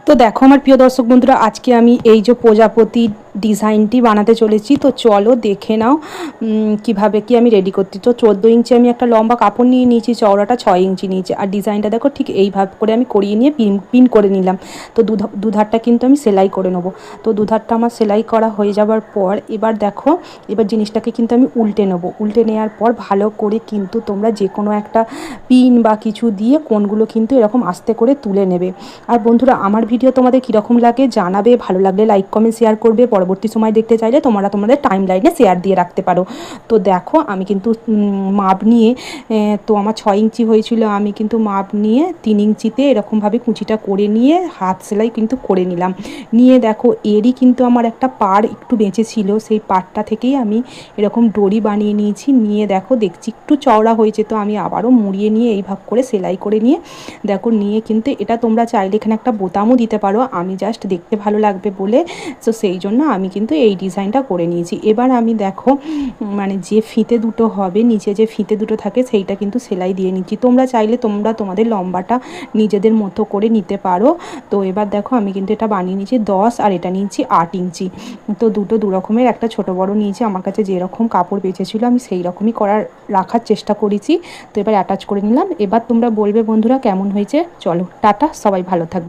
তো দেখো আমার প্রিয় দর্শক বন্ধুরা, আজকে আমি এই যে প্রজাপতি ডিজাইনটি বানাতে চলেছি। তো চলো দেখে নাও কিভাবে কি আমি রেডি করছি। তো 14 ইঞ্চি আমি একটা লম্বা কাপড় নিয়ে নিয়েছি, চওড়াটা 6 ইঞ্চি নিয়েছি। আর ডিজাইনটা দেখো ঠিক এইভাবে করে আমি করিয়ে নিয়ে পিন করে নিলাম। তো দুধারটা কিন্তু আমি সেলাই করে নেবো। তো দুধারটা আমার সেলাই করা হয়ে যাওয়ার পর এবার দেখো, এবার জিনিসটাকে কিন্তু আমি উল্টে নেবো। উল্টে নেওয়ার পর ভালো করে কিন্তু তোমরা যে কোনো একটা পিন বা কিছু দিয়ে কোণগুলো কিন্তু এরকম আস্তে করে তুলে নেবে। আর বন্ধুরা, আমার ভিডিও তোমাদের কীরকম লাগে জানাবে। ভালো লাগলে লাইক কমেন্ট শেয়ার করবে। পরবর্তী সময় দেখতে চাইলে তোমরা তোমাদের টাইম লাইনে শেয়ার দিয়ে রাখতে পারো। তো দেখো আমি কিন্তু মাপ নিয়ে, তো আমার 6 ইঞ্চি হয়েছিল, আমি কিন্তু মাপ নিয়ে 3 ইঞ্চিতে এরকমভাবে কুচিটা করে নিয়ে হাত সেলাই কিন্তু করে নিলাম। নিয়ে দেখো এরই কিন্তু আমার একটা পাড় একটু বেঁচে ছিল, সেই পাড়টা থেকেই আমি এরকম ডরি বানিয়ে নিয়েছি। নিয়ে দেখো দেখছি একটু চওড়া হয়েছে, তো আমি আবারও মুড়িয়ে নিয়ে এইভাবে করে সেলাই করে নিয়ে দেখো নিয়ে কিন্তু এটা তোমরা চাইলে এখানে একটা বোতামও দিতে পারো। আমি জাস্ট দেখতে ভালো লাগবে বলে, তো সেই জন্য আমি কিন্তু এই ডিজাইনটা করে নিয়েছি। এবার আমি দেখো মানে যে ফিতে দুটো হবে, নিচে যে ফিতে দুটো থাকে সেইটা কিন্তু সেলাই দিয়ে নিচ্ছি। তোমরা চাইলে তোমরা তোমাদের লম্বাটা নিজেদের মতো করে নিতে পারো। তো এবার দেখো আমি কিন্তু এটা বানিয়ে নিয়েছি 10, আর এটা নিয়েছি 8 ইঞ্চি। তো দু রকমের একটা ছোট বড় নিয়েছি। আমার কাছে যেরকম কাপড় বেঁচেছিল আমি সেই রকমই রাখার চেষ্টা করেছি। তো এবার অ্যাটাচ করে নিলাম। এবার তোমরা বলবে বন্ধুরা কেমন হয়েছে। চলো টাটা, সবাই ভালো থাকবে।